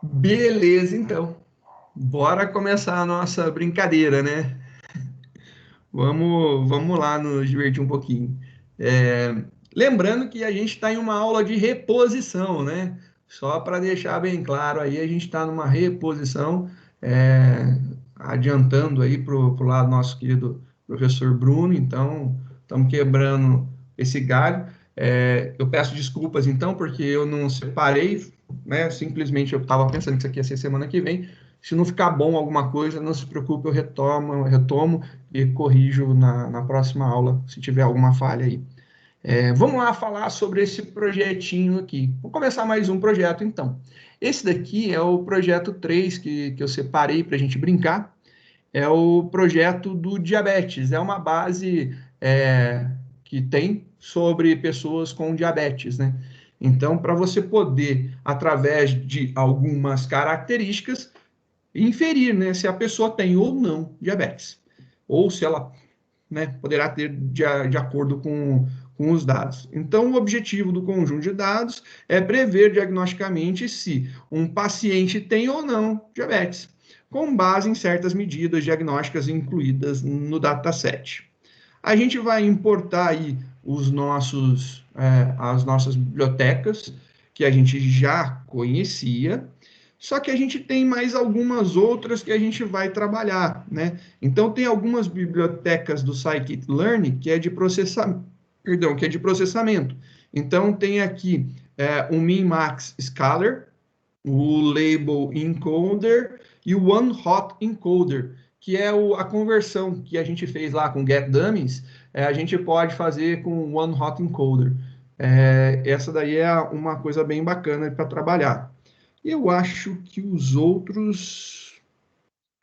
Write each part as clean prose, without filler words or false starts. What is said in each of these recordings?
Beleza, então. Bora começar a nossa brincadeira, né? Vamos lá nos divertir um pouquinho. Lembrando que a gente está em uma aula de reposição, né? Só para deixar bem claro aí, a gente está numa reposição, adiantando aí para o lado nosso querido professor Bruno, então estamos quebrando esse galho. Eu peço desculpas então, porque eu não separei, né? Simplesmente eu estava pensando que isso aqui ia ser semana que vem. Se não ficar bom alguma coisa, não se preocupe, eu retomo e corrijo na próxima aula, se tiver alguma falha aí. Vamos lá falar sobre esse projetinho aqui. Vou começar mais um projeto, então. Esse daqui é o projeto 3 que eu separei para a gente brincar. É o projeto do diabetes. É uma base que tem sobre pessoas com diabetes, né? Então, para você poder, através de algumas características, inferir, né, se a pessoa tem ou não diabetes, ou se ela, né, poderá ter de acordo com os dados. Então, o objetivo do conjunto de dados é prever diagnosticamente se um paciente tem ou não diabetes, com base em certas medidas diagnósticas incluídas no dataset. A gente vai importar aí as nossas bibliotecas, que a gente já conhecia, só que a gente tem mais algumas outras que a gente vai trabalhar, né? Então, tem algumas bibliotecas do Scikit-Learn que é de processamento. Então, tem aqui o Min-Max Scalar, o Label Encoder e o One-Hot Encoder, que é a conversão que a gente fez lá com GetDummies, a gente pode fazer com o One-Hot Encoder. Essa daí é uma coisa bem bacana para trabalhar. Eu acho que os outros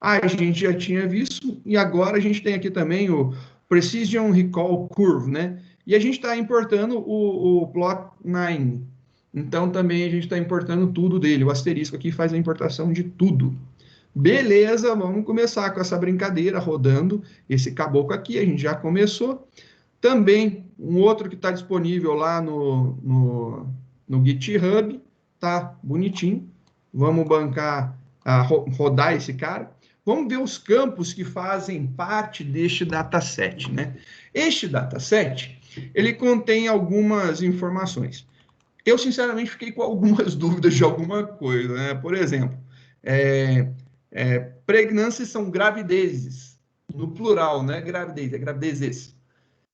a gente já tinha visto, e agora a gente tem aqui também o Precision Recall Curve, né? E a gente está importando o Plot9. Então também a gente está importando tudo dele. O asterisco aqui faz a importação de tudo. Beleza, vamos começar com essa brincadeira rodando esse caboclo aqui. A gente já começou. Também um outro que está disponível lá no GitHub, tá bonitinho. Vamos bancar, rodar esse cara. Vamos ver os campos que fazem parte deste dataset, né? Este dataset, ele contém algumas informações. Eu, sinceramente, fiquei com algumas dúvidas de alguma coisa, né? Por exemplo, pregnâncias são gravidezes, no plural, né? Gravidez, é gravidezes.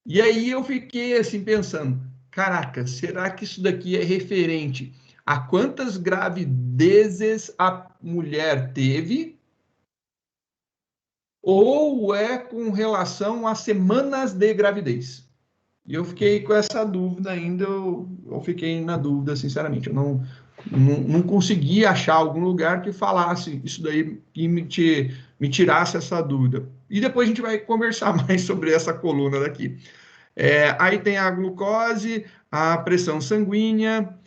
E aí eu fiquei assim pensando, caraca, será que isso daqui é referente a quantas gravidezes a mulher teve? Ou é com relação a semanas de gravidez? E eu fiquei com essa dúvida ainda, eu fiquei na dúvida, sinceramente. Eu não consegui achar algum lugar que falasse isso daí e me tirasse essa dúvida. E depois a gente vai conversar mais sobre essa coluna daqui. Aí tem a glucose, a pressão sanguínea,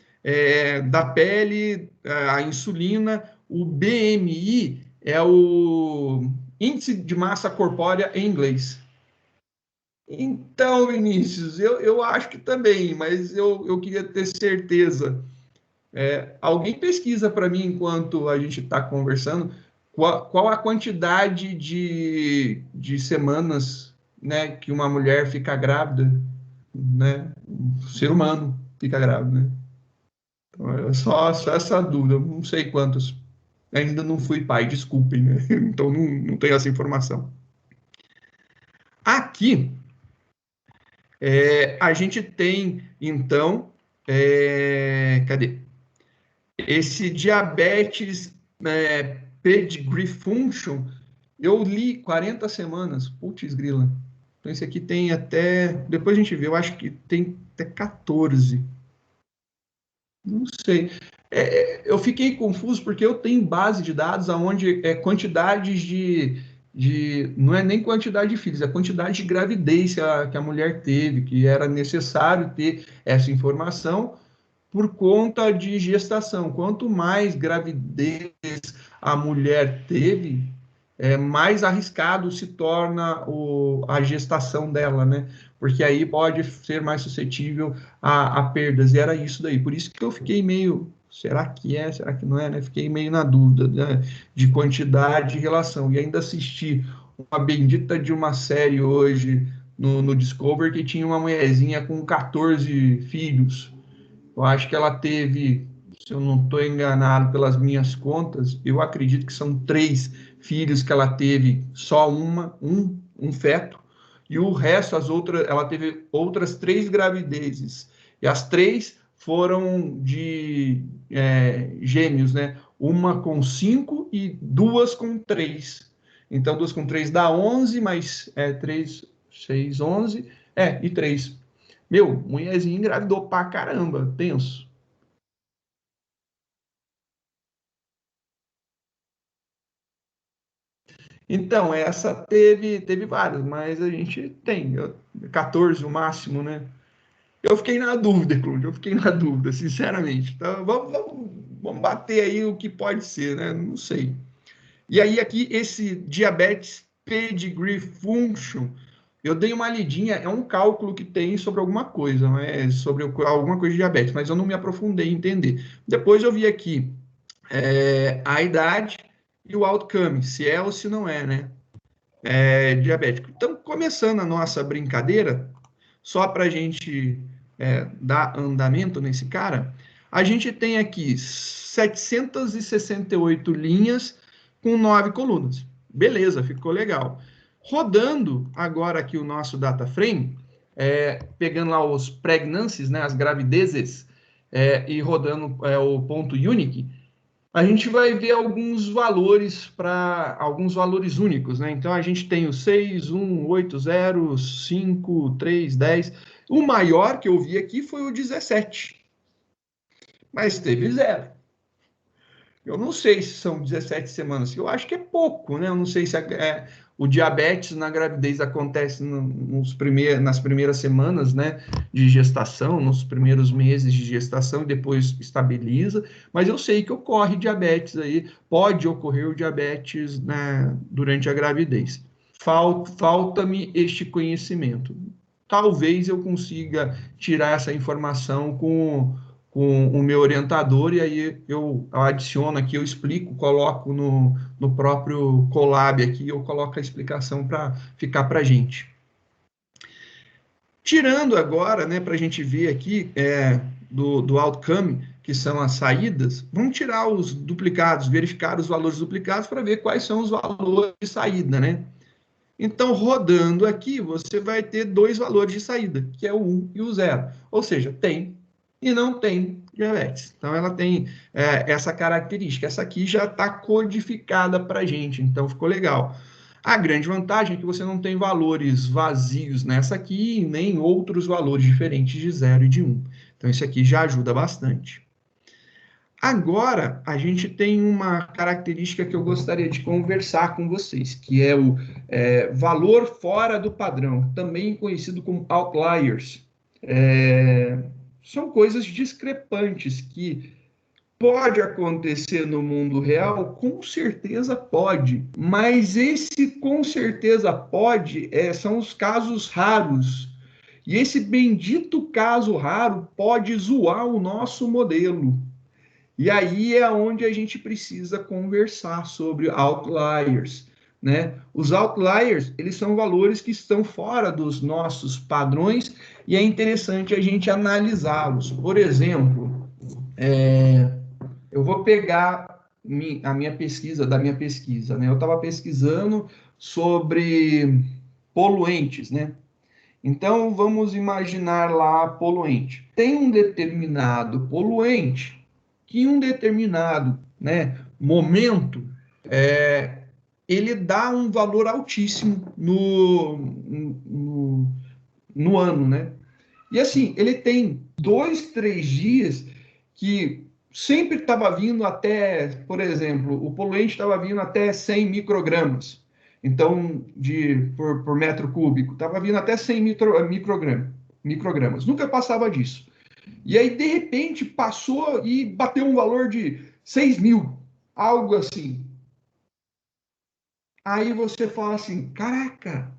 da pele, a insulina, o BMI é o índice de massa corpórea em inglês. Então, Vinícius, eu acho que também, mas eu queria ter certeza. Alguém pesquisa para mim enquanto a gente está conversando qual a quantidade de semanas, né, que uma mulher fica grávida, né? Um ser humano fica grávido, né? Então, só essa dúvida, eu não sei quantos. Ainda não fui pai, desculpem, né? Então não tenho essa informação. Aqui, a gente tem, então, cadê? Esse diabetes pedigree function, eu li 40 semanas, putz grila. Então esse aqui tem até, depois a gente vê, eu acho que tem até 14. Não sei. Eu fiquei confuso porque eu tenho base de dados onde quantidades não é nem quantidade de filhos, é quantidade de gravidez que a mulher teve, que era necessário ter essa informação por conta de gestação. Quanto mais gravidez a mulher teve, mais arriscado se torna a gestação dela, né? Porque aí pode ser mais suscetível a perdas. E era isso daí. Por isso que eu fiquei meio será que é, será que não é, né? Fiquei meio na dúvida, né, de quantidade e relação. E ainda assisti uma bendita de uma série hoje no Discovery que tinha uma mulherzinha com 14 filhos. Eu acho que ela teve, se eu não estou enganado pelas minhas contas, eu acredito que são 3 filhos que ela teve, só um feto, e o resto, as outras, ela teve outras 3 gravidezes. E as 3 foram de gêmeos, né? Uma com 5 e 2 com 3. Então, 2 com 3 dá 11, mais 3, 6, 11, e 3. Meu, mulherzinha engravidou pra caramba, tenso. Então, essa teve várias, mas a gente tem 14 o máximo, né? Eu fiquei na dúvida, Cláudio, eu fiquei na dúvida, sinceramente. Então, vamos bater aí o que pode ser, né? Não sei. E aí, aqui, esse diabetes pedigree function, eu dei uma lidinha, é um cálculo que tem sobre alguma coisa, né? Sobre alguma coisa de diabetes, mas eu não me aprofundei em entender. Depois eu vi aqui a idade e o outcome, se é ou se não é, né? Diabético. Então, começando a nossa brincadeira, só para a gente dar andamento nesse cara, a gente tem aqui 768 linhas com 9 colunas. Beleza, ficou legal. Rodando agora aqui o nosso data frame, pegando lá os pregnancies, né, as gravidezes, e rodando o ponto unique, a gente vai ver alguns valores únicos, né? Então a gente tem o 6, 1, 8, 0, 5, 3, 10. O maior que eu vi aqui foi o 17, mas teve 0. Eu não sei se são 17 semanas, eu acho que é pouco, né? Eu não sei se o diabetes na gravidez acontece nas primeiras semanas, né, de gestação, nos primeiros meses de gestação e depois estabiliza, mas eu sei que ocorre diabetes aí, pode ocorrer o diabetes, né, durante a gravidez. Falta-me este conhecimento. Talvez eu consiga tirar essa informação com o meu orientador, e aí eu adiciono aqui, eu explico, coloco no próprio Colab aqui, eu coloco a explicação para ficar para a gente. Tirando agora, né, para a gente ver aqui do outcome, que são as saídas, vamos tirar os duplicados, verificar os valores duplicados para ver quais são os valores de saída, né? Então, rodando aqui, você vai ter 2 valores de saída, que é o 1 e o 0. Ou seja, tem e não tem diabetes. Então, ela tem essa característica. Essa aqui já está codificada para a gente, então ficou legal. A grande vantagem é que você não tem valores vazios nessa aqui, nem outros valores diferentes de 0 e de 1. Então, isso aqui já ajuda bastante. Agora, a gente tem uma característica que eu gostaria de conversar com vocês, que é o valor fora do padrão, também conhecido como outliers. São coisas discrepantes que pode acontecer no mundo real, com certeza pode, mas esse com certeza pode são os casos raros. E esse bendito caso raro pode zoar o nosso modelo. E aí é onde a gente precisa conversar sobre outliers, né? Os outliers, eles são valores que estão fora dos nossos padrões e é interessante a gente analisá-los. Por exemplo, eu vou pegar a minha pesquisa, né? Eu estava pesquisando sobre poluentes, né? Então, vamos imaginar lá poluente. Tem um determinado poluente que em um determinado, né, momento ele dá um valor altíssimo no ano, né? E assim, ele tem 2, 3 dias que sempre estava vindo até, por exemplo, o poluente estava vindo até 100 microgramas. Então, por metro cúbico, estava vindo até 100 microgramas. Nunca passava disso. E aí, de repente, passou e bateu um valor de 6.000, algo assim. Aí você fala assim, caraca,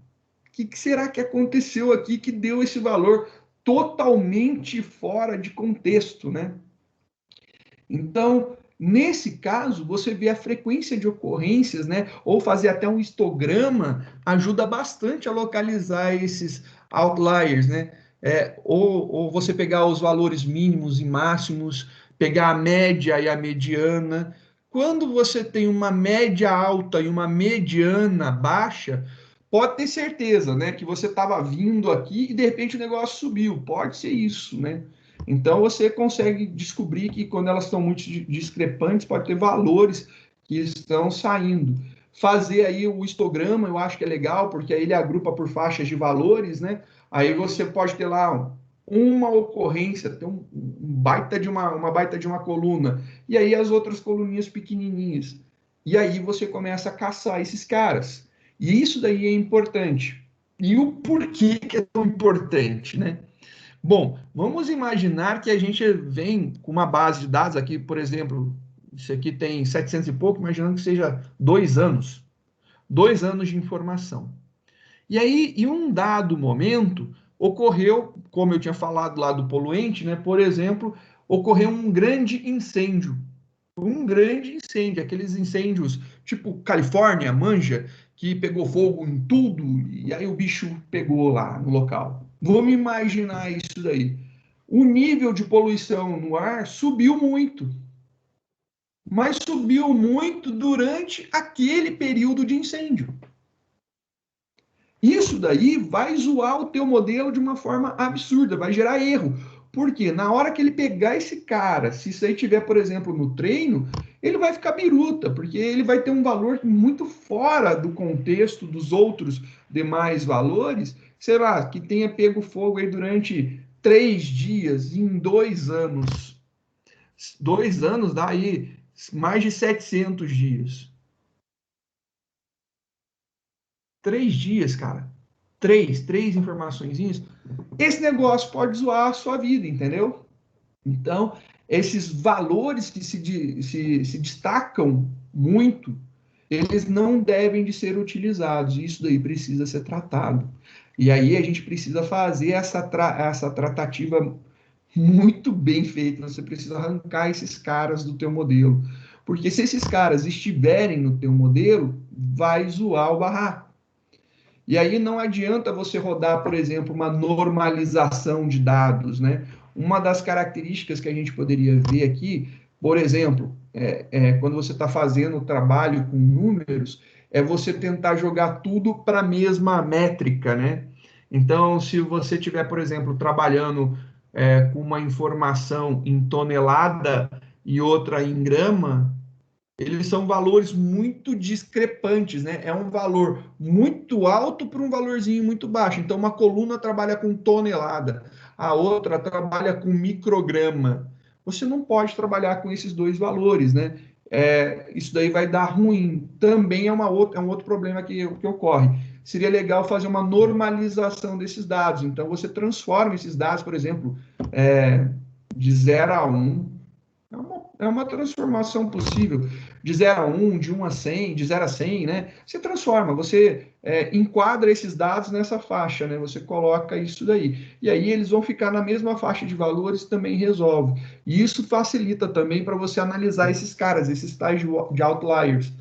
o que será que aconteceu aqui que deu esse valor totalmente fora de contexto, né? Então, nesse caso, você vê a frequência de ocorrências, né? Ou fazer até um histograma ajuda bastante a localizar esses outliers, né? Ou você pegar os valores mínimos e máximos, pegar a média e a mediana. Quando você tem uma média alta e uma mediana baixa, pode ter certeza, né, que você estava vindo aqui e de repente o negócio subiu. Pode ser isso, né? Então você consegue descobrir que quando elas estão muito discrepantes, pode ter valores que estão saindo. Fazer aí o histograma, eu acho que é legal, porque aí ele agrupa por faixas de valores, né? Aí você pode ter lá uma ocorrência, ter um baita de uma baita de uma coluna, e aí as outras coluninhas pequenininhas. E aí você começa a caçar esses caras. E isso daí é importante. E o porquê que é tão importante, né? Bom, vamos imaginar que a gente vem com uma base de dados aqui, por exemplo, isso aqui tem 700 e pouco, imaginando que seja 2 anos. 2 anos de informação. E aí, em um dado momento, ocorreu, como eu tinha falado lá do poluente, né? Por exemplo, ocorreu um grande incêndio. Um grande incêndio, aqueles incêndios tipo Califórnia, manja, que pegou fogo em tudo e aí o bicho pegou lá no local. Vamos imaginar isso daí. O nível de poluição no ar subiu muito, mas subiu muito durante aquele período de incêndio. Isso daí vai zoar o teu modelo de uma forma absurda, vai gerar erro. Porque na hora que ele pegar esse cara, se isso aí tiver, por exemplo, no treino, ele vai ficar biruta, porque ele vai ter um valor muito fora do contexto dos outros demais valores, sei lá, que tenha pego fogo aí durante 3 dias, em 2 anos. 2 anos dá aí mais de 700 dias. 3 dias, cara. Três informaçõezinhas. Esse negócio pode zoar a sua vida, entendeu? Então, esses valores que se destacam muito, eles não devem de ser utilizados. Isso daí precisa ser tratado. E aí a gente precisa fazer essa tratativa muito bem feita. Você precisa arrancar esses caras do teu modelo. Porque se esses caras estiverem no teu modelo, vai zoar o barraco. E aí não adianta você rodar, por exemplo, uma normalização de dados, né? Uma das características que a gente poderia ver aqui, por exemplo, quando você está fazendo o trabalho com números, é você tentar jogar tudo para a mesma métrica, né? Então, se você tiver, por exemplo, trabalhando com uma informação em tonelada e outra em grama, eles são valores muito discrepantes, né? É um valor muito alto para um valorzinho muito baixo. Então, uma coluna trabalha com tonelada, a outra trabalha com micrograma. Você não pode trabalhar com esses dois valores, né? Isso daí vai dar ruim. Também é um outro problema que ocorre. Seria legal fazer uma normalização desses dados. Então, você transforma esses dados, por exemplo, de 0 a 1. É uma transformação possível de 0 a 1, de 1 a 100, de 0 a 100, né? Você transforma, você enquadra esses dados nessa faixa, né? Você coloca isso daí. E aí eles vão ficar na mesma faixa de valores, também resolve. E isso facilita também para você analisar esses caras, esses tais de outliers.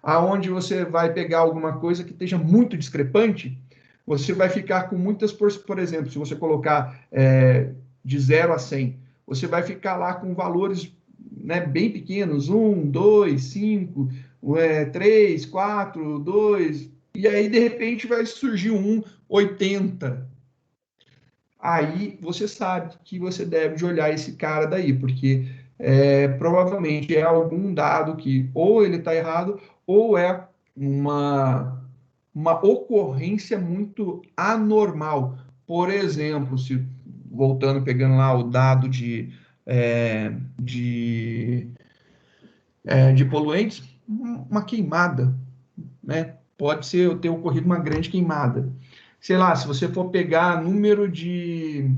Aonde você vai pegar alguma coisa que esteja muito discrepante, você vai ficar com muitas, por exemplo, se você colocar de 0 a 100, você vai ficar lá com valores, né, bem pequenos, 1, 2, 5, 3, 4, 2, e aí de repente vai surgir um 80. Aí você sabe que você deve de olhar esse cara daí, porque provavelmente é algum dado que ou ele está errado, ou é uma ocorrência muito anormal. Por exemplo, se voltando, pegando lá o dado de poluentes, uma queimada, né? Pode ter ocorrido uma grande queimada. Sei lá, se você for pegar número de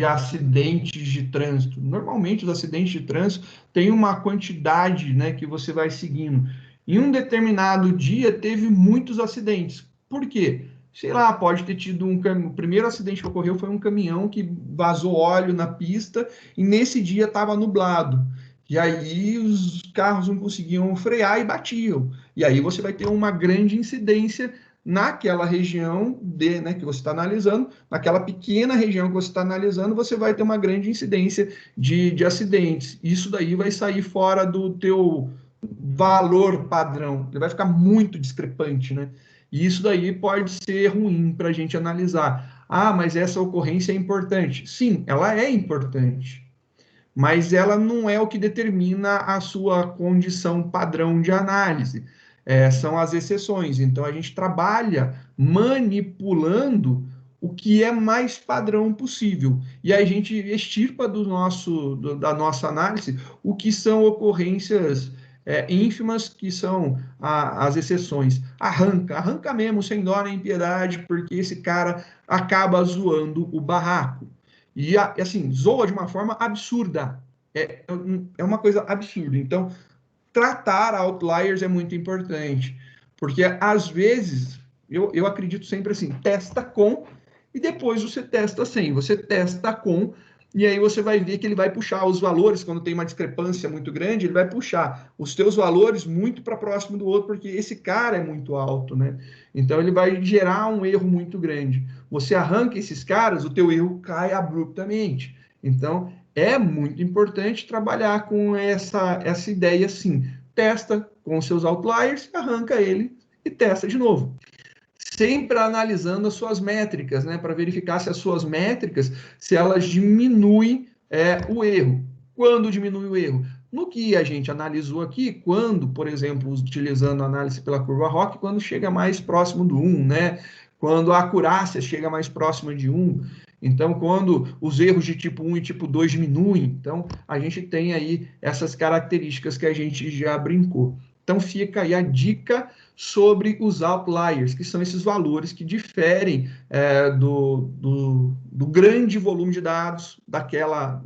acidentes de trânsito. Normalmente, os acidentes de trânsito têm uma quantidade, né, que você vai seguindo. Em um determinado dia, teve muitos acidentes. Por quê? sei lá, pode ter tido o primeiro acidente que ocorreu foi um caminhão que vazou óleo na pista e nesse dia estava nublado. E aí os carros não conseguiam frear e batiam. E aí você vai ter uma grande incidência naquela região né, que você está analisando, naquela pequena região que você está analisando, você vai ter uma grande incidência de acidentes. Isso daí vai sair fora do teu valor padrão, ele vai ficar muito discrepante, né? E isso daí pode ser ruim para a gente analisar. Ah, mas essa ocorrência é importante. Sim, ela é importante, mas ela não é o que determina a sua condição padrão de análise. São as exceções. Então, a gente trabalha manipulando o que é mais padrão possível. E aí a gente extirpa da nossa análise o que são ocorrências ínfimas, que são as exceções. Arranca mesmo, sem dó nem piedade, porque esse cara acaba zoando o barraco. E assim, zoa de uma forma absurda. É uma coisa absurda. Então, tratar outliers é muito importante. Porque, às vezes, eu acredito sempre assim, testa com e depois você testa sem. Você testa com e aí você vai ver que ele vai puxar os valores, quando tem uma discrepância muito grande, ele vai puxar os teus valores muito para próximo do outro, porque esse cara é muito alto, né? Então ele vai gerar um erro muito grande. Você arranca esses caras, o teu erro cai abruptamente. Então é muito importante trabalhar com essa ideia assim. Testa com seus outliers, arranca ele e testa de novo, sempre analisando as suas métricas, né, para verificar se as suas métricas, se elas diminuem o erro. Quando diminui o erro? No que a gente analisou aqui, quando, por exemplo, utilizando a análise pela curva ROC, quando chega mais próximo do 1, né? Quando a acurácia chega mais próxima de 1. Então, quando os erros de tipo 1 e tipo 2 diminuem, então a gente tem aí essas características que a gente já brincou. Então, fica aí a dica sobre os outliers, que são esses valores que diferem do grande volume de dados daquela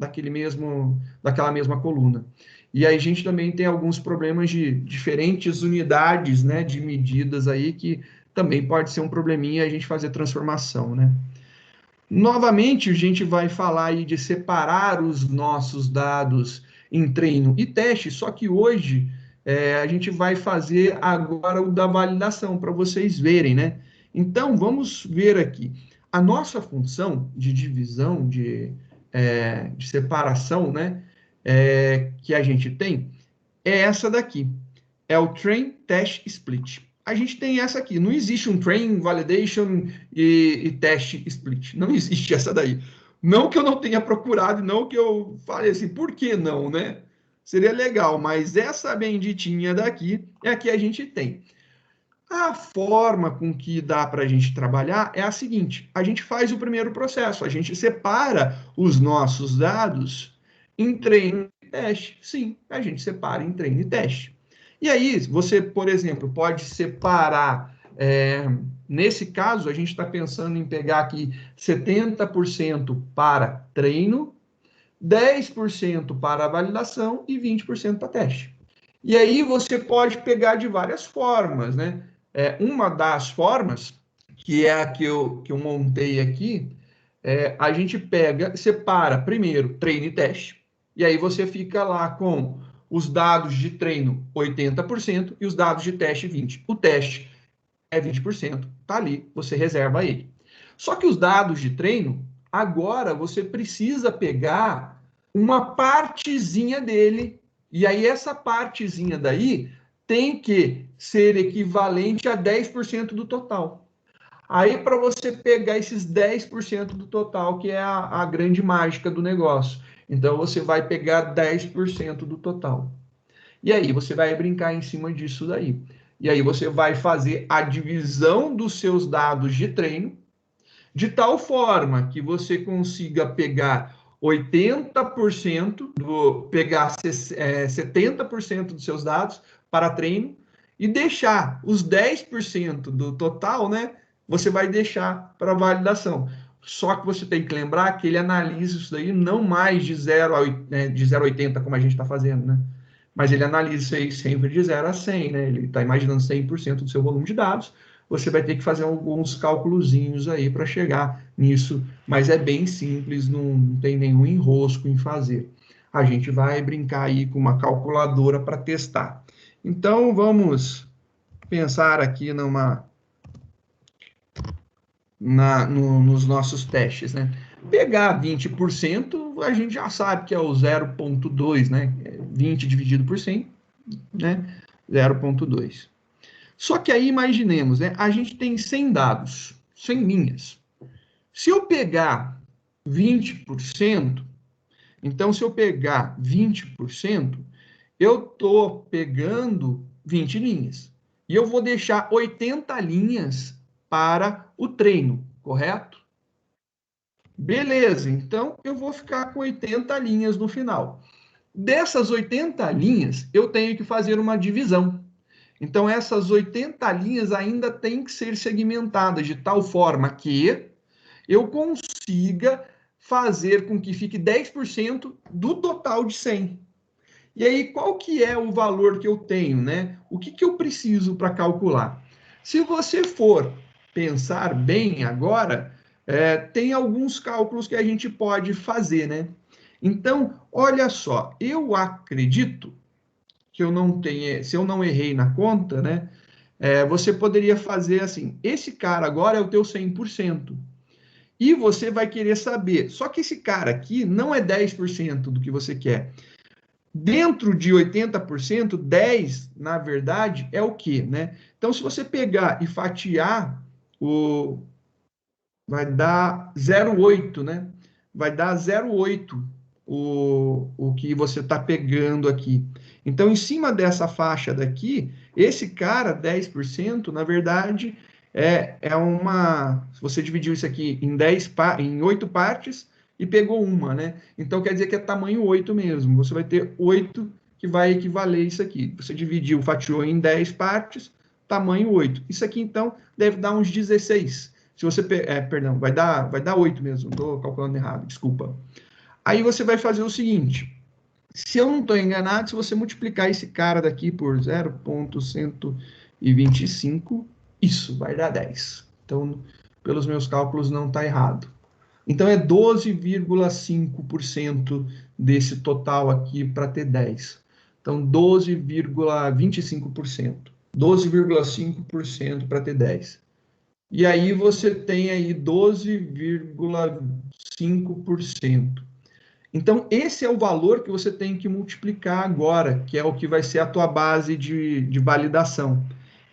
mesma coluna. E aí a gente também tem alguns problemas de diferentes unidades, né, de medidas aí, que também pode ser um probleminha a gente fazer transformação, né? Novamente, a gente vai falar aí de separar os nossos dados em treino e teste, só que hoje a gente vai fazer agora o da validação, para vocês verem, né? Então, vamos ver aqui. A nossa função de divisão, de separação, né? Que a gente tem, é essa daqui. É o Train Test Split. A gente tem essa aqui. Não existe um Train, Validation e Test Split. Não existe essa daí. Não que eu não tenha procurado, não que eu falei assim, por que não, né? Seria legal, mas essa benditinha daqui é a que a gente tem. A forma com que dá para a gente trabalhar é a seguinte: a gente faz o primeiro processo, a gente separa os nossos dados em treino e teste. Sim, a gente separa em treino e teste. E aí, você, por exemplo, pode separar. Nesse caso, a gente está pensando em pegar aqui 70% para treino, 10% para validação e 20% para teste. E aí você pode pegar de várias formas, né? Uma das formas, que é a que eu montei aqui, a gente separa primeiro treino e teste, e aí você fica lá com os dados de treino 80% e os dados de teste 20%. O teste é 20%, tá ali, você reserva ele. Só que os dados de treino, agora você precisa pegar uma partezinha dele, e aí essa partezinha daí tem que ser equivalente a 10% do total. Aí, para você pegar esses 10% do total, que é a grande mágica do negócio. Então, você vai pegar 10% do total. E aí, você vai brincar em cima disso daí. E aí, você vai fazer a divisão dos seus dados de treino, de tal forma que você consiga pegar 80% pegar 70% dos seus dados para treino e deixar os 10% do total, né? Você vai deixar para validação. Só que você tem que lembrar que ele analisa isso daí não mais de 0 a 80, como a gente está fazendo, né? Mas ele analisa isso aí sempre de 0 a 100, né? Ele está imaginando 100% do seu volume de dados, você vai ter que fazer alguns cálculozinhos aí para chegar nisso, mas é bem simples, não tem nenhum enrosco em fazer. A gente vai brincar aí com uma calculadora para testar. Então, vamos pensar aqui nos nossos testes, né? Pegar 20%, a gente já sabe que é o 0,2, né? 20 dividido por 100, né? 0,2. Só que aí, imaginemos, né? A gente tem 100 dados, 100 linhas. Se eu pegar 20%, então, se eu pegar 20%, eu estou pegando 20 linhas. E eu vou deixar 80 linhas para o treino, correto? Beleza, então eu vou ficar com 80 linhas no final. Dessas 80 linhas, eu tenho que fazer uma divisão. Então, essas 80 linhas ainda têm que ser segmentadas de tal forma que eu consiga fazer com que fique 10% do total de 100. E aí, qual que é o valor que eu tenho, né? O que eu preciso para calcular? Se você for pensar bem agora, tem alguns cálculos que a gente pode fazer, né? Então, olha só, eu acredito que eu não tenha, se eu não errei na conta, né? Você poderia fazer assim, esse cara agora é o teu 100%. E você vai querer saber, só que esse cara aqui não é 10% do que você quer. Dentro de 80%, 10, na verdade, é o quê, né? Então, se você pegar e fatiar, vai dar 0,8, né? Vai dar 0,8 o que você está pegando aqui. Então, em cima dessa faixa daqui, esse cara, 10%, na verdade, é uma... Se você dividiu isso aqui em 8 partes e pegou uma, né? Então, quer dizer que é tamanho 8 mesmo. Você vai ter 8 que vai equivaler isso aqui. Você dividiu, fatiou em 10 partes, tamanho 8. Isso aqui, então, deve dar uns 16. Se você, perdão, vai dar 8 mesmo, estou calculando errado, desculpa. Aí você vai fazer o seguinte, se eu não estou enganado, se você multiplicar esse cara daqui por 0,125, isso vai dar 10. Então, pelos meus cálculos, não está errado. Então, é 12,5% desse total aqui para ter 10. Então, 12,25%. 12,5% para ter 10. E aí você tem aí 12,5%. Então, esse é o valor que você tem que multiplicar agora, que é o que vai ser a tua base de validação.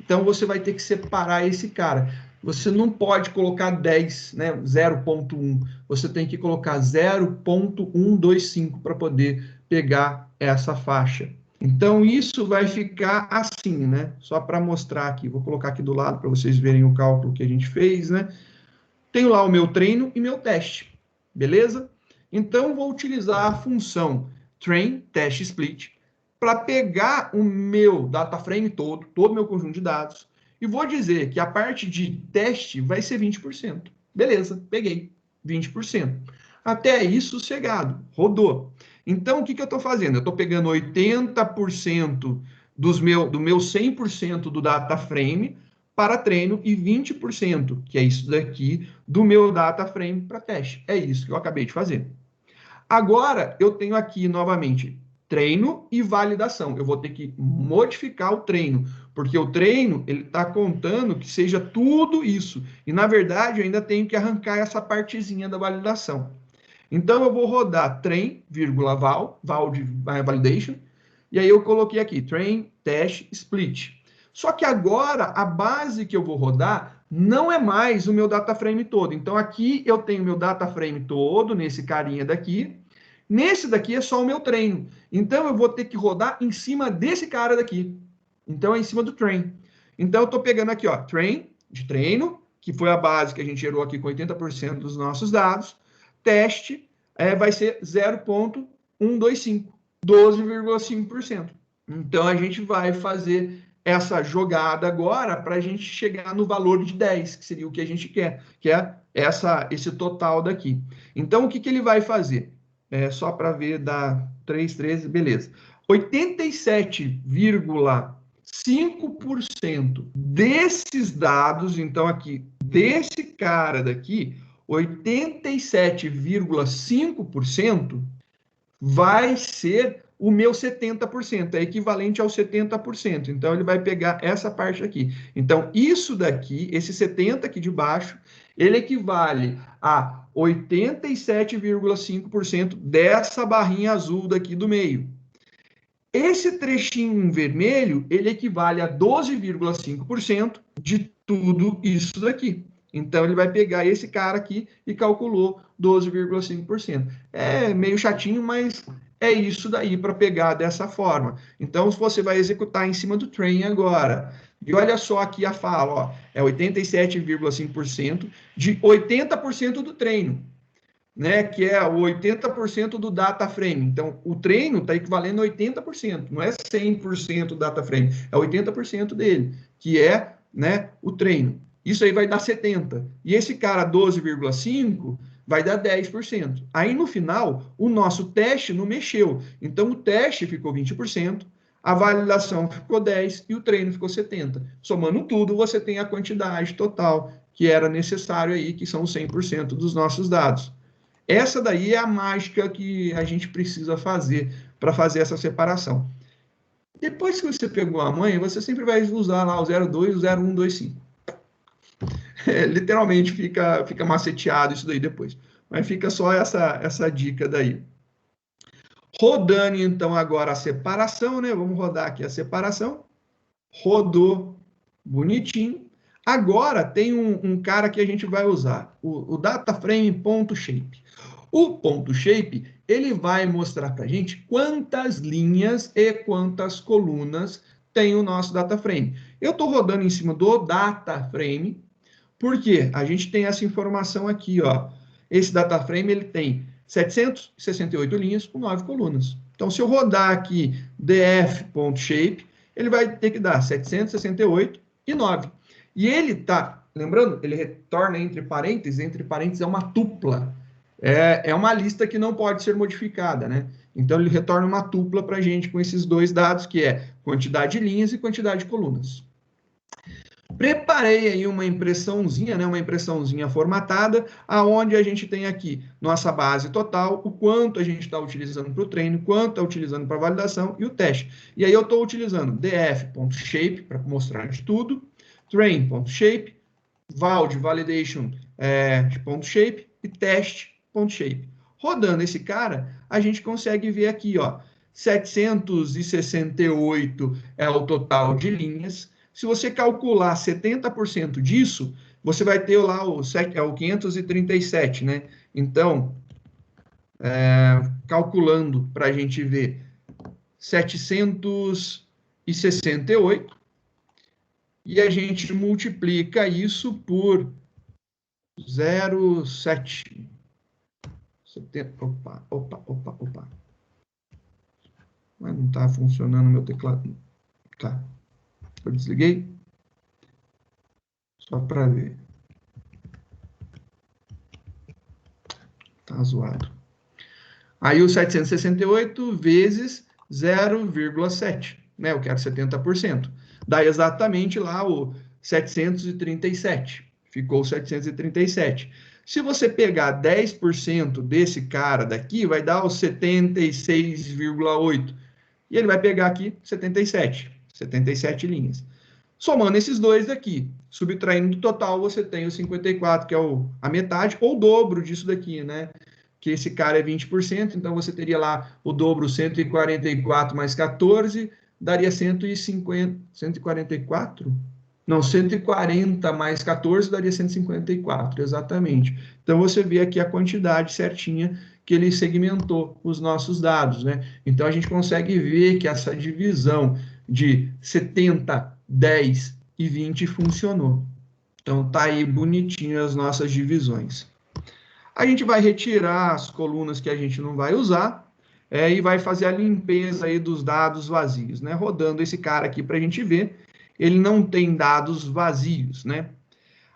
Então, você vai ter que separar esse cara. Você não pode colocar 10, né, 0,1. Você tem que colocar 0,125 para poder pegar essa faixa. Então, isso vai ficar assim, né? Só para mostrar aqui. Vou colocar aqui do lado para vocês verem o cálculo que a gente fez, né? Tenho lá o meu treino e meu teste, beleza? Então, vou utilizar a função train, teste, split, para pegar o meu data frame todo o meu conjunto de dados, e vou dizer que a parte de teste vai ser 20%. Beleza, peguei 20%. Até aí, sossegado, rodou. Então, o que eu estou fazendo? Eu estou pegando 80% do meu 100% do data frame para treino e 20%, que é isso daqui, do meu data frame para teste. É isso que eu acabei de fazer. Agora, eu tenho aqui novamente treino e validação. Eu vou ter que modificar o treino, porque o treino ele está contando que seja tudo isso. E, na verdade, eu ainda tenho que arrancar essa partezinha da validação. Então, eu vou rodar train, val de validation, e aí eu coloquei aqui train, teste, split. Só que agora, a base que eu vou rodar não é mais o meu data frame todo. Então, aqui eu tenho meu data frame todo, nesse carinha daqui. Nesse daqui é só o meu treino. Então, eu vou ter que rodar em cima desse cara daqui. Então, é em cima do train. Então, eu estou pegando aqui, ó, train, de treino, que foi a base que a gente gerou aqui com 80% dos nossos dados. Teste vai ser 0,125, 12,5%. Então, a gente vai fazer essa jogada agora para a gente chegar no valor de 10, que seria o que a gente quer, que é esse total daqui. Então, o que ele vai fazer? Só para ver, dá 3, 13, beleza. 87,5% 5% desses dados, então aqui, desse cara daqui, 87,5% vai ser o meu 70%, é equivalente ao 70%. Então, ele vai pegar essa parte aqui. Então, isso daqui, esse 70 aqui de baixo, ele equivale a 87,5% dessa barrinha azul daqui do meio. Esse trechinho em vermelho, ele equivale a 12,5% de tudo isso daqui. Então, ele vai pegar esse cara aqui e calculou 12,5%. É meio chatinho, mas é isso daí para pegar dessa forma. Então, se você vai executar em cima do train agora, e olha só aqui a fala, ó, é 87,5% de 80% do treino, né, que é o 80% do data frame. Então, o treino está equivalendo a 80%, não é 100% data frame, é 80% dele, que é, né, o treino. Isso aí vai dar 70%. E esse cara 12,5% vai dar 10%. Aí, no final, o nosso teste não mexeu. Então, o teste ficou 20%, a validação ficou 10% e o treino ficou 70%. Somando tudo, você tem a quantidade total que era necessário aí, que são os 100% dos nossos dados. Essa daí é a mágica que a gente precisa fazer para fazer essa separação. Depois que você pegou a mãe, você sempre vai usar lá o 02, o 0125. Literalmente fica maceteado isso daí depois. Mas fica só essa dica daí. Rodando, então, agora a separação, né? Vamos rodar aqui a separação. Rodou bonitinho. Agora tem um cara que a gente vai usar, o DataFrame.shape. O ponto shape, ele vai mostrar para a gente quantas linhas e quantas colunas tem o nosso data frame. Eu estou rodando em cima do data frame, porque a gente tem essa informação aqui, ó. Esse data frame, ele tem 768 linhas com 9 colunas. Então, se eu rodar aqui df.shape, ele vai ter que dar 768 e 9. E ele tá, lembrando, ele retorna entre parênteses é uma tupla. É uma lista que não pode ser modificada, né? Então, ele retorna uma tupla para a gente com esses dois dados, que é quantidade de linhas e quantidade de colunas. Preparei aí uma impressãozinha, né? Uma impressãozinha formatada, aonde a gente tem aqui nossa base total, o quanto a gente está utilizando para o treino, quanto está utilizando para a validação e o teste. E aí eu estou utilizando df.shape para mostrar de tudo, train.shape, valid validation.shape e test.shape. Rodando esse cara, a gente consegue ver aqui, ó, 768 é o total de linhas. Se você calcular 70% disso, você vai ter lá o 537, né? Então, calculando para a gente ver 768, e a gente multiplica isso por 0,7. Opa. Mas não está funcionando o meu teclado. Tá. Eu desliguei. Só para ver. Tá zoado. Aí o 768 vezes 0,7, né? Eu quero 70%. Dá exatamente lá o 737. Ficou 737. Se você pegar 10% desse cara daqui, vai dar os 76,8. E ele vai pegar aqui 77 linhas. Somando esses dois daqui, subtraindo do total, você tem o 54, que é a metade, ou o dobro disso daqui, né? Que esse cara é 20%, então você teria lá o dobro, 144 mais 14, daria 150, 144? Não, 140 mais 14 daria 154, exatamente. Então você vê aqui a quantidade certinha que ele segmentou os nossos dados, né? Então a gente consegue ver que essa divisão de 70, 10 e 20 funcionou. Então tá aí bonitinho as nossas divisões. A gente vai retirar as colunas que a gente não vai usar e vai fazer a limpeza aí dos dados vazios, né? Rodando esse cara aqui para a gente ver, ele não tem dados vazios, né?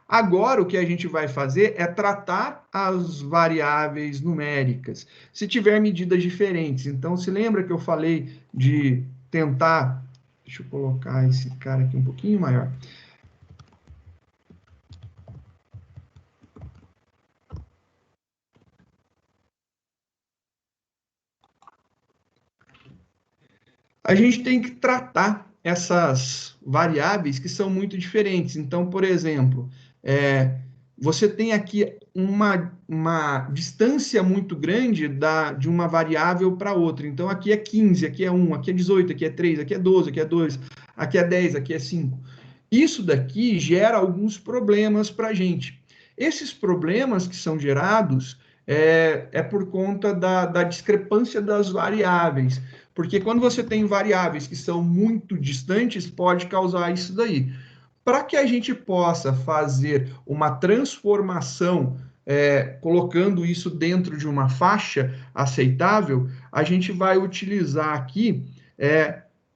Agora, o que a gente vai fazer é tratar as variáveis numéricas, se tiver medidas diferentes. Então, se lembra que eu falei de tentar Deixa eu colocar esse cara aqui um pouquinho maior. A gente tem que tratar essas variáveis que são muito diferentes. Então, por exemplo, você tem aqui uma distância muito grande de uma variável para outra. Então, aqui é 15, aqui é 1, aqui é 18, aqui é 3, aqui é 12, aqui é 2, aqui é 10, aqui é 5. Isso daqui gera alguns problemas para a gente. Esses problemas que são gerados por conta da discrepância das variáveis. Porque quando você tem variáveis que são muito distantes, pode causar isso daí. Para que a gente possa fazer uma transformação, colocando isso dentro de uma faixa aceitável, a gente vai utilizar aqui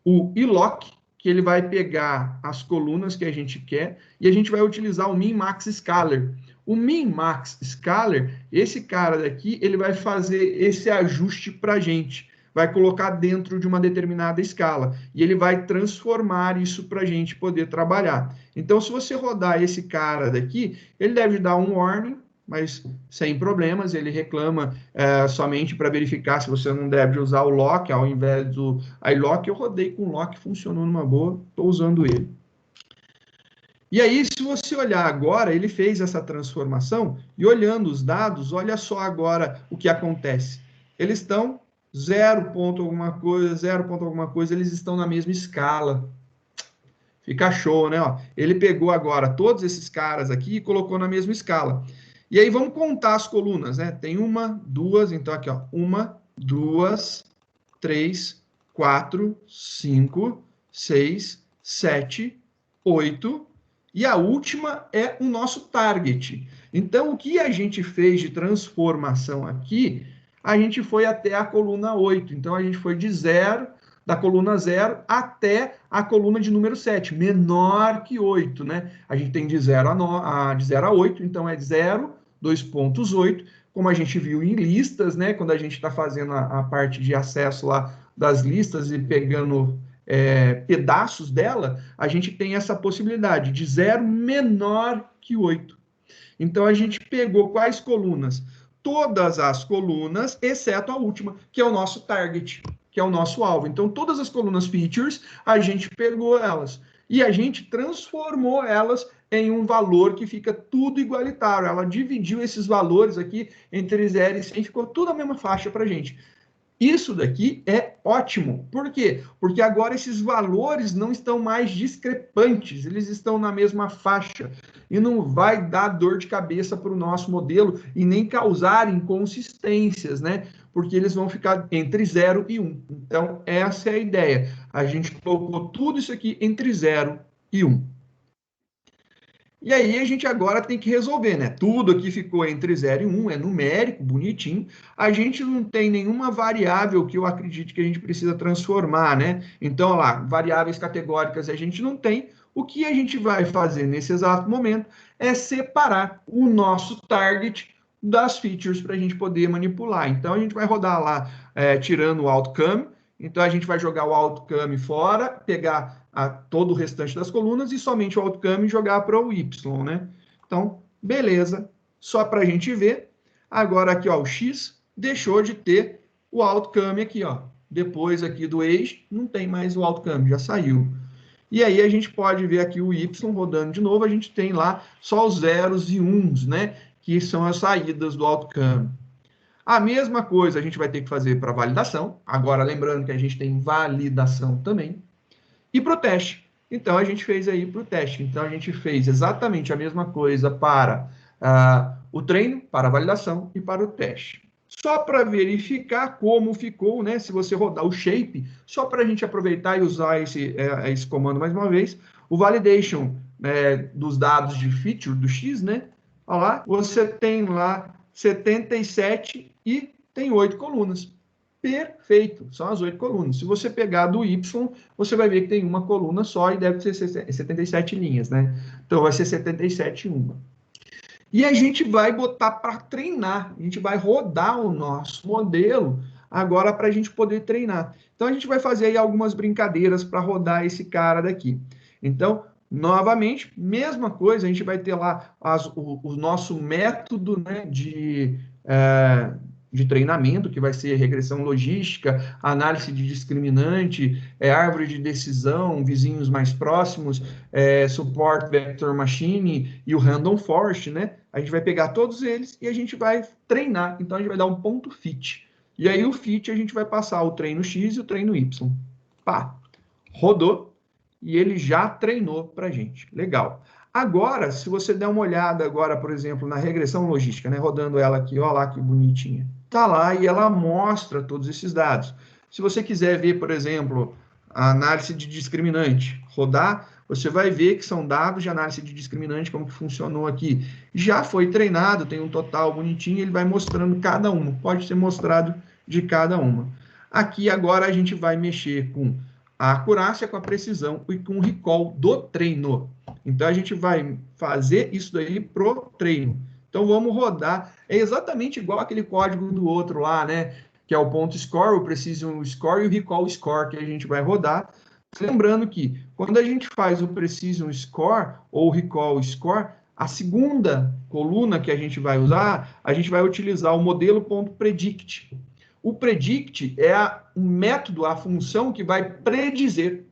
o iLock, que ele vai pegar as colunas que a gente quer, e a gente vai utilizar o Min-Max Scaler. O Min-Max Scaler, esse cara daqui, ele vai fazer esse ajuste para a gente, vai colocar dentro de uma determinada escala, e ele vai transformar isso para a gente poder trabalhar. Então, se você rodar esse cara daqui, ele deve dar um warning, mas sem problemas, ele reclama somente para verificar se você não deve usar o lock ao invés do iLock. Eu rodei com o lock, funcionou numa boa, estou usando ele. E aí, se você olhar agora, ele fez essa transformação, e olhando os dados, olha só agora o que acontece. Eles estão 0 ponto alguma coisa, 0 ponto alguma coisa, eles estão na mesma escala. Fica show, né? Ó, ele pegou agora todos esses caras aqui e colocou na mesma escala. E aí vamos contar as colunas, né? Tem uma, duas, então aqui, ó. Uma, duas, três, quatro, cinco, seis, sete, oito. E a última é o nosso target. Então, o que a gente fez de transformação aqui, a gente foi até a coluna 8. Então, a gente foi de 0, da coluna 0 até a coluna de número 7, menor que 8, né? A gente tem de 0 a 8, então é 0, 2.8, como a gente viu em listas, né? Quando a gente está fazendo a parte de acesso lá das listas e pegando pedaços dela, a gente tem essa possibilidade de 0 menor que 8. Então, a gente pegou quais colunas? Todas as colunas, exceto a última, que é o nosso target, que é o nosso alvo. Então, todas as colunas features, a gente pegou elas. E a gente transformou elas em um valor que fica tudo igualitário. Ela dividiu esses valores aqui entre 0 e 100, ficou tudo a mesma faixa para a gente. Isso daqui é ótimo. Por quê? Porque agora esses valores não estão mais discrepantes, eles estão na mesma faixa. E não vai dar dor de cabeça para o nosso modelo e nem causar inconsistências, né? Porque eles vão ficar entre 0 e 1. Então, essa é a ideia. A gente colocou tudo isso aqui entre 0 e 1. E aí a gente agora tem que resolver, né? Tudo aqui ficou entre 0 e 1, é numérico, bonitinho. A gente não tem nenhuma variável que eu acredite que a gente precisa transformar, né? Então, lá, variáveis categóricas a gente não tem. O que a gente vai fazer nesse exato momento é separar o nosso target das features para a gente poder manipular. Então, a gente vai rodar lá, tirando o outcome. Então, a gente vai jogar o outcome fora, pegar todo o restante das colunas e somente o outcome jogar para o Y, né? Então, beleza. Só para a gente ver. Agora aqui, ó, o X deixou de ter o outcome aqui, ó. Depois aqui do age, não tem mais o outcome, já saiu. E aí a gente pode ver aqui o Y rodando de novo, a gente tem lá só os zeros e uns, né? Que são as saídas do outcome. A mesma coisa a gente vai ter que fazer para validação. Agora, lembrando que a gente tem validação também. E para o teste. Então, a gente fez aí para o teste. Então, a gente fez exatamente a mesma coisa para o treino, para a validação e para o teste. Só para verificar como ficou, né? Se você rodar o shape, só para a gente aproveitar e usar esse comando mais uma vez, o validation dos dados de feature do X, né? Olha lá, você tem lá 77 e tem 8 colunas. Perfeito, são as 8 colunas. Se você pegar do Y, você vai ver que tem uma coluna só e deve ser 77 linhas, né? Então, vai ser 77 em uma. E a gente vai botar para treinar, a gente vai rodar o nosso modelo agora para a gente poder treinar. Então, a gente vai fazer aí algumas brincadeiras para rodar esse cara daqui. Então, novamente, mesma coisa, a gente vai ter lá o nosso método, né, de treinamento, que vai ser regressão logística, análise de discriminante, árvore de decisão, vizinhos mais próximos, support vector machine e o random forest, né? A gente vai pegar todos eles e a gente vai treinar. Então, a gente vai dar um ponto fit. E aí, o fit, a gente vai passar o treino X e o treino Y. Pá, rodou e ele já treinou para a gente. Legal. Agora, se você der uma olhada agora, por exemplo, na regressão logística, né? Rodando ela aqui, olha lá que bonitinha. Tá lá e ela mostra todos esses dados. Se você quiser ver, por exemplo, a análise de discriminante, rodar, você vai ver que são dados de análise de discriminante, como que funcionou aqui. Já foi treinado, tem um total bonitinho, ele vai mostrando cada uma. Pode ser mostrado de cada uma. Aqui agora a gente vai mexer com a acurácia, com a precisão e com o recall do treino. Então, a gente vai fazer isso daí pro treino. Então, vamos rodar. É exatamente igual aquele código do outro lá, né? Que é o ponto score, o precision score e o recall score que a gente vai rodar. Lembrando que, quando a gente faz o precision score ou o recall score, a segunda coluna que a gente vai usar, a gente vai utilizar o modelo.predict. O predict é um método, a função que vai predizer.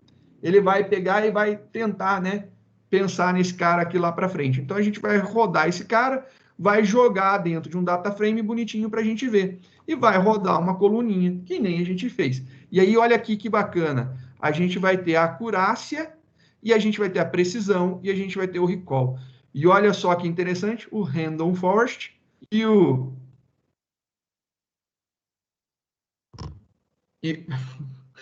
Ele vai pegar e vai tentar, né, pensar nesse cara aqui lá para frente. Então, a gente vai rodar esse cara, vai jogar dentro de um data frame bonitinho para a gente ver. E vai rodar uma coluninha, que nem a gente fez. E aí, olha aqui que bacana. A gente vai ter a acurácia, e a gente vai ter a precisão, e a gente vai ter o recall. E olha só que interessante, o random forest e o...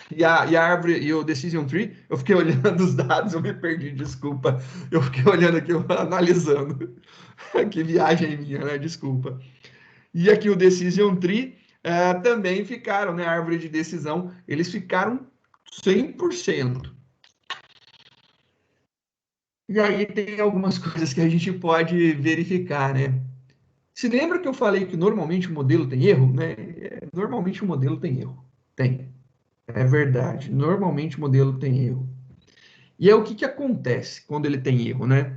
E a árvore e o Decision Tree, eu fiquei olhando os dados, eu me perdi, desculpa. Eu fiquei olhando aqui, analisando. Que viagem minha, né? Desculpa. E aqui o Decision Tree também ficaram, né? A árvore de decisão, eles ficaram 100%. E aí tem algumas coisas que a gente pode verificar, né? Se lembra que eu falei que normalmente o modelo tem erro, né? Normalmente o modelo tem erro. Tem. É verdade. Normalmente o modelo tem erro. E é o que, que acontece quando ele tem erro, né?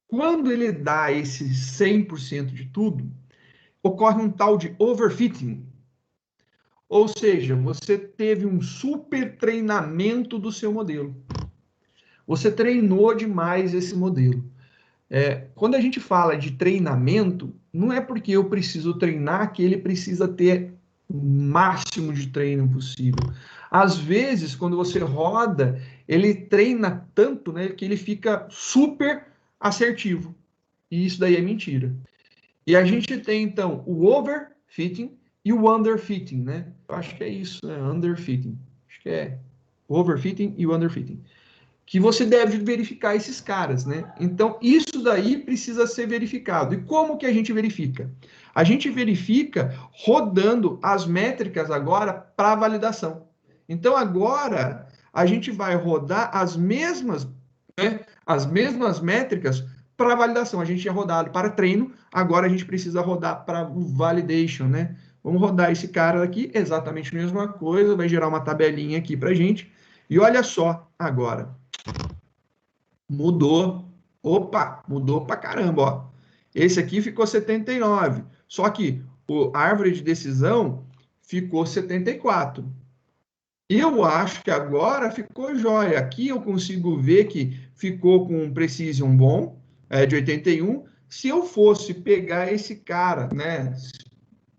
Quando ele dá esse 100% de tudo, ocorre um tal de overfitting. Ou seja, você teve um super treinamento do seu modelo. Você treinou demais esse modelo. Quando a gente fala de treinamento, não é porque eu preciso treinar que ele precisa ter o máximo de treino possível. Às vezes, quando você roda, ele treina tanto, né, que ele fica super assertivo. E isso daí é mentira. E a gente tem, então, o overfitting e o underfitting, né? Eu acho que é isso, né? Underfitting. Acho que é o overfitting e o underfitting. Que você deve verificar esses caras, né? Então, isso daí precisa ser verificado. E como que a gente verifica? A gente verifica rodando as métricas agora para validação. Então, agora, a gente vai rodar as mesmas, né, as mesmas métricas para validação. A gente tinha rodado para treino, agora a gente precisa rodar para validation, né? Vamos rodar esse cara aqui, exatamente a mesma coisa, vai gerar uma tabelinha aqui para a gente. E olha só agora. Mudou. Opa, mudou pra caramba, ó. Esse aqui ficou 79. Só que a árvore de decisão ficou 74. Eu acho que agora ficou jóia. Aqui eu consigo ver que ficou com um precision bom, de 81. Se eu fosse pegar esse cara, né,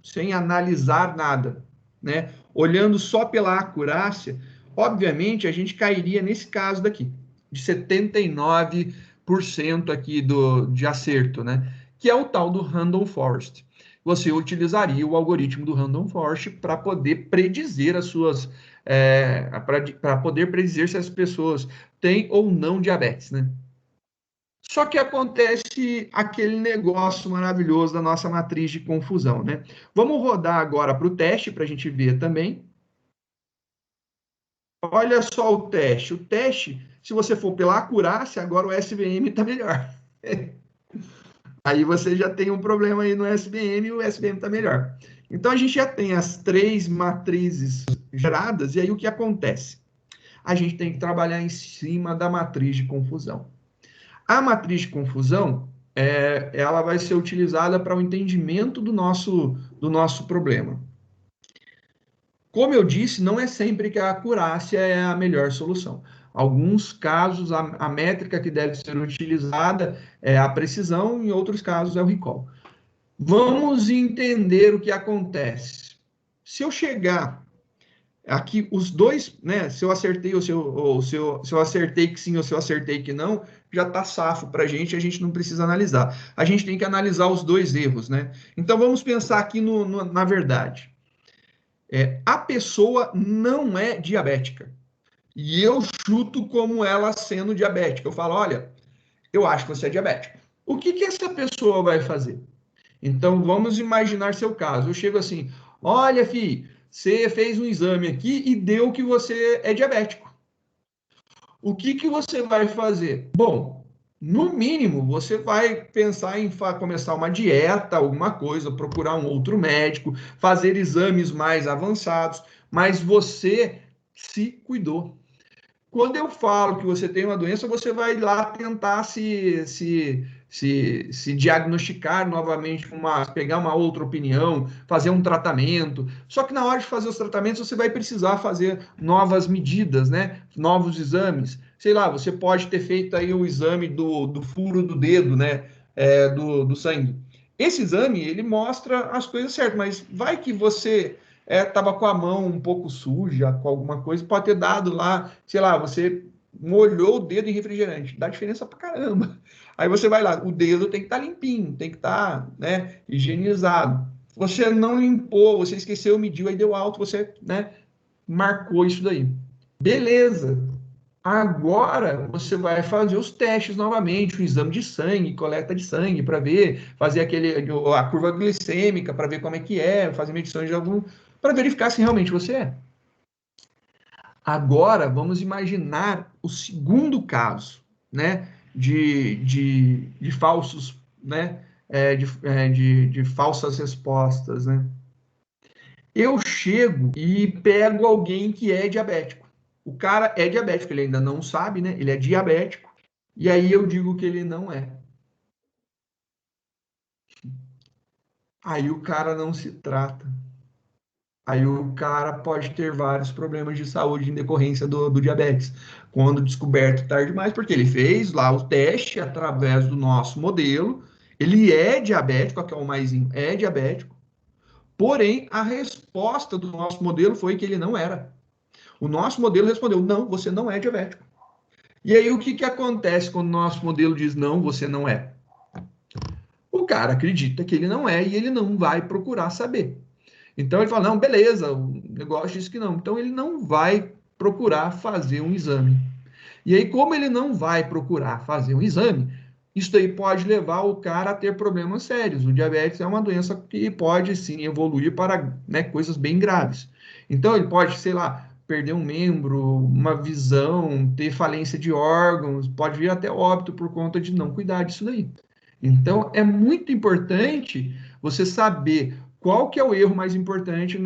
sem analisar nada, né, olhando só pela acurácia, obviamente a gente cairia nesse caso daqui, de 79% aqui de acerto, né, que é o tal do Random Forest. Você utilizaria o algoritmo do Random Forest para poder predizer as suas, para poder predizer se as pessoas têm ou não diabetes, né? Só que acontece aquele negócio maravilhoso da nossa matriz de confusão, né? Vamos rodar agora para o teste para a gente ver também. Olha só o teste. O teste, se você for pela acurácia, agora o SVM está melhor. Aí você já tem um problema aí no SVM e o SVM está melhor. Então, a gente já tem as 3 matrizes geradas, e aí o que acontece? A gente tem que trabalhar em cima da matriz de confusão. A matriz de confusão, ela vai ser utilizada para o entendimento do nosso problema. Como eu disse, não é sempre que a acurácia é a melhor solução. Alguns casos, a métrica que deve ser utilizada é a precisão, em outros casos é o recall. Vamos entender o que acontece. Se eu chegar aqui, os dois, né? Se eu acertei se eu acertei que sim ou se eu acertei que não, já está safo para a gente não precisa analisar. A gente tem que analisar os dois erros, né? Então vamos pensar aqui na verdade. A pessoa não é diabética. E eu chuto como ela sendo diabética. Eu falo, olha, eu acho que você é diabético. O que que essa pessoa vai fazer? Então, vamos imaginar seu caso. Eu chego assim, olha, filho, você fez um exame aqui e deu que você é diabético. O que que você vai fazer? Bom, no mínimo, você vai pensar em começar uma dieta, alguma coisa, procurar um outro médico, fazer exames mais avançados, mas você se cuidou. Quando eu falo que você tem uma doença, você vai lá tentar se diagnosticar novamente, pegar uma outra opinião, fazer um tratamento. Só que na hora de fazer os tratamentos, você vai precisar fazer novas medidas, né? Novos exames. Sei lá, você pode ter feito aí o exame do furo do dedo, né? Do sangue. Esse exame, ele mostra as coisas certas, mas vai que você estava com a mão um pouco suja, com alguma coisa, pode ter dado lá, sei lá, você molhou o dedo em refrigerante, dá diferença pra caramba. Aí você vai lá, o dedo tem que estar limpinho, tem que estar, né, higienizado. Você não limpou, você esqueceu, mediu, aí deu alto, você, né, marcou isso daí. Beleza. Agora você vai fazer os testes novamente, o exame de sangue, coleta de sangue para ver, fazer a curva glicêmica para ver como é que é, fazer medições de algum, para verificar se realmente você é. Agora vamos imaginar o segundo caso, né, de falsos, né, de falsas respostas, né. Eu chego e pego alguém que é diabético. O cara é diabético, ele ainda não sabe, né? Ele é diabético. E aí eu digo que ele não é. Aí o cara não se trata. Aí o cara pode ter vários problemas de saúde em decorrência do diabetes. Quando descoberto tarde demais, porque ele fez lá o teste através do nosso modelo. Ele é diabético, aqui é o maisinho, é diabético. Porém, a resposta do nosso modelo foi que ele não era. O nosso modelo respondeu: não, você não é diabético. E aí o que, que acontece quando o nosso modelo diz: não, você não é? O cara acredita que ele não é e ele não vai procurar saber. Então ele fala: não, beleza, o negócio diz que não. Então ele não vai procurar fazer um exame. E aí, como ele não vai procurar fazer um exame, isso aí pode levar o cara a ter problemas sérios. O diabetes é uma doença que pode sim evoluir para, né, coisas bem graves. Então ele pode, sei lá, perder um membro, uma visão, ter falência de órgãos, pode vir até óbito por conta de não cuidar disso daí. Então é muito importante você saber qual que é o erro mais importante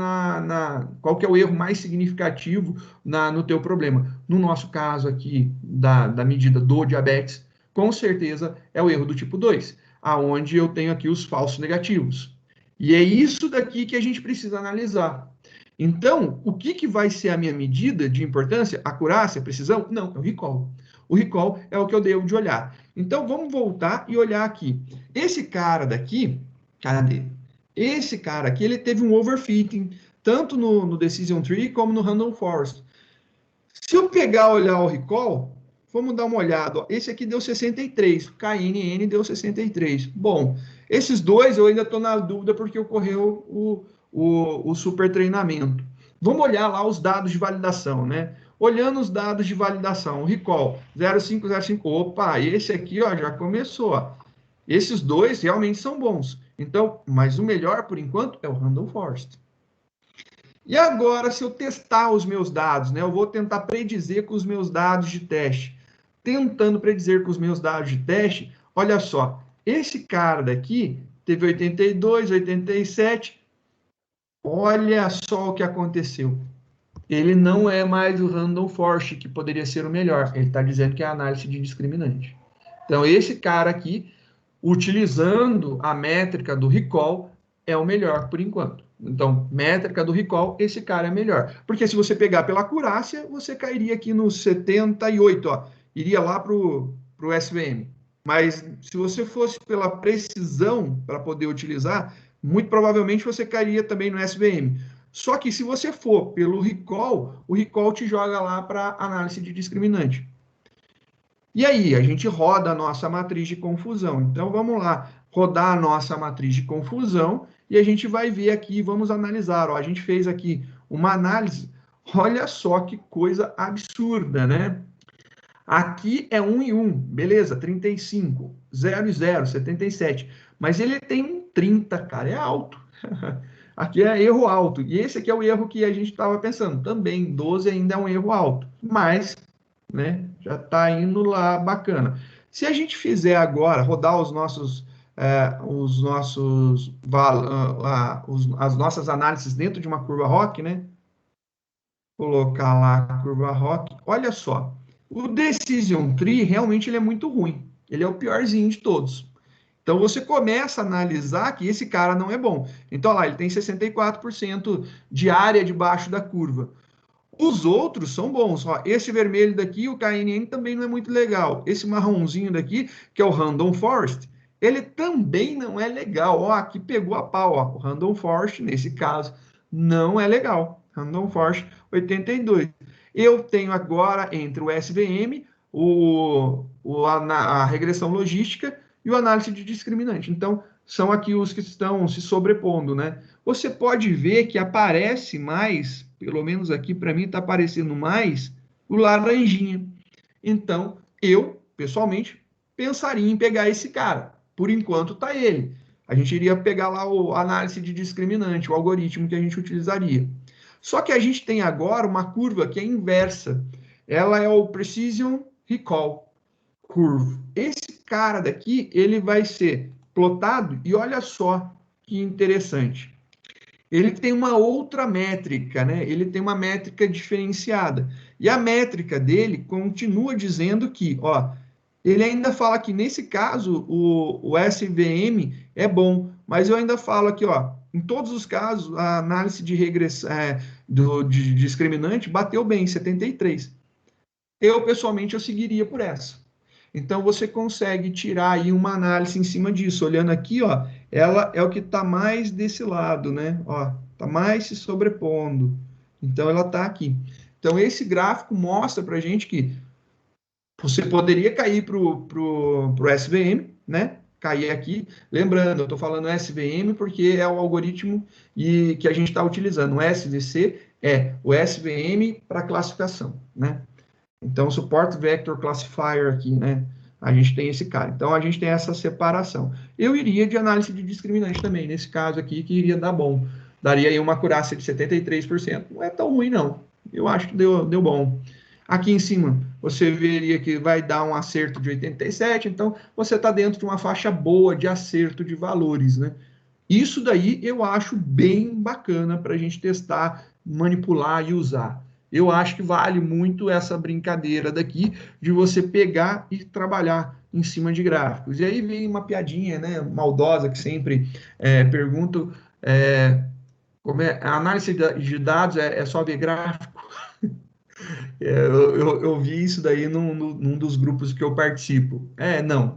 qual que é o erro mais significativo no teu problema. No nosso caso aqui, da medida do diabetes, com certeza é o erro do tipo 2, aonde eu tenho aqui os falsos negativos. E é isso daqui que a gente precisa analisar. Então, o que, que vai ser a minha medida de importância? Acurácia, precisão? Não, é o recall. O recall é o que eu devo de olhar. Então, vamos voltar e olhar aqui. Esse cara daqui, cadê? Esse cara aqui, ele teve um overfitting, tanto no Decision Tree como no Random Forest. Se eu pegar olhar o recall, vamos dar uma olhada. Ó. Esse aqui deu 63, KNN deu 63. Bom, esses dois eu ainda estou na dúvida porque ocorreu o super treinamento. Vamos olhar lá os dados de validação, né? Olhando os dados de validação, o recall 0505, opa, esse aqui ó, já começou. Ó. Esses dois realmente são bons. Então, mas o melhor por enquanto é o Random Forest. E agora, se eu testar os meus dados, né, eu vou tentar predizer com os meus dados de teste. Tentando predizer com os meus dados de teste, olha só, esse cara daqui teve 82, 87, Olha só o que aconteceu. Ele não é mais o Random Forest, que poderia ser o melhor. Ele está dizendo que é a análise de discriminante. Então, esse cara aqui, utilizando a métrica do recall, é o melhor por enquanto. Então, métrica do recall, esse cara é melhor. Porque se você pegar pela acurácia, você cairia aqui no 78, ó, iria lá para o SVM. Mas se você fosse pela precisão para poder utilizar, muito provavelmente você cairia também no SVM. Só que se você for pelo recall, o recall te joga lá para análise de discriminante. E aí, a gente roda a nossa matriz de confusão. Então, vamos lá, rodar a nossa matriz de confusão e a gente vai ver aqui, vamos analisar. Ó, a gente fez aqui uma análise, olha só que coisa absurda, né? Aqui é 1 e 1, beleza, 35, 0 e 0, 77. Mas ele tem um 30, cara, é alto. Aqui é erro alto. E esse aqui é o erro que a gente estava pensando. Também 12 ainda é um erro alto. Mas, né, já está indo lá bacana. Se a gente fizer agora, rodar as nossas análises dentro de uma curva ROC, né? Colocar lá a curva ROC. Olha só, o Decision Tree realmente ele é muito ruim. Ele é o piorzinho de todos. Então você começa a analisar que esse cara não é bom. Então lá, ele tem 64% de área debaixo da curva. Os outros são bons. Ó, esse vermelho daqui, o KNN também não é muito legal. Esse marronzinho daqui, que é o Random Forest, ele também não é legal. Ó, aqui pegou a pau. Ó. O Random Forest, nesse caso, não é legal. Random Forest 82. Eu tenho agora entre o SVM, a regressão logística e o análise de discriminante. Então, são aqui os que estão se sobrepondo, né? Você pode ver que aparece mais, pelo menos aqui para mim está aparecendo mais, o laranjinha. Então, eu, pessoalmente, pensaria em pegar esse cara. Por enquanto está ele. A gente iria pegar lá a análise de discriminante, o algoritmo que a gente utilizaria. Só que a gente tem agora uma curva que é inversa. Ela é o Precision Recall Curve. Esse cara daqui, ele vai ser plotado e olha só que interessante. Ele tem uma outra métrica, né? Ele tem uma métrica diferenciada. E a métrica dele continua dizendo que, ó, ele ainda fala que nesse caso o SVM é bom, mas eu ainda falo aqui, ó, em todos os casos a análise de regressão de discriminante bateu bem, 73. Eu pessoalmente eu seguiria por essa. Então você consegue tirar aí uma análise em cima disso. Olhando aqui, ó, ela é o que está mais desse lado, né? Ó, está mais se sobrepondo. Então ela está aqui. Então esse gráfico mostra para a gente que você poderia cair para o SVM, né? Cair aqui. Lembrando, eu estou falando SVM porque é o algoritmo que a gente está utilizando. O SVC é o SVM para classificação, né? Então, Support Vector Classifier aqui, né? A gente tem esse cara. Então, a gente tem essa separação. Eu iria de análise de discriminante também, nesse caso aqui, que iria dar bom. Daria aí uma acurácia de 73%. Não é tão ruim, não. Eu acho que deu bom. Aqui em cima, você veria que vai dar um acerto de 87%. Então, você está dentro de uma faixa boa de acerto de valores, né? Isso daí eu acho bem bacana para a gente testar, manipular e usar. Eu acho que vale muito essa brincadeira daqui de você pegar e trabalhar em cima de gráficos. E aí vem uma piadinha, né, maldosa que sempre pergunto como é a análise de dados é só ver gráfico. Eu vi isso daí num dos grupos que eu participo.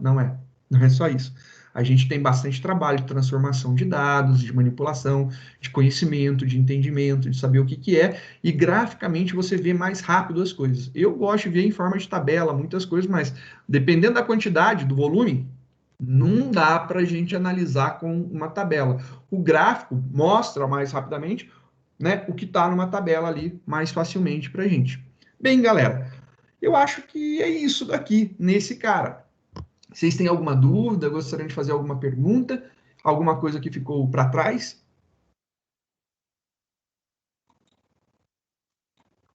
Não é. Não é só isso. A gente tem bastante trabalho de transformação de dados, de manipulação, de conhecimento, de entendimento, de saber o que, que é, e graficamente você vê mais rápido as coisas. Eu gosto de ver em forma de tabela muitas coisas, mas dependendo da quantidade, do volume, não dá para a gente analisar com uma tabela. O gráfico mostra mais rapidamente, né, o que está numa tabela ali mais facilmente para a gente. Bem, galera, eu acho que é isso daqui nesse cara. Vocês têm alguma dúvida? Gostariam de fazer alguma pergunta? Alguma coisa que ficou para trás?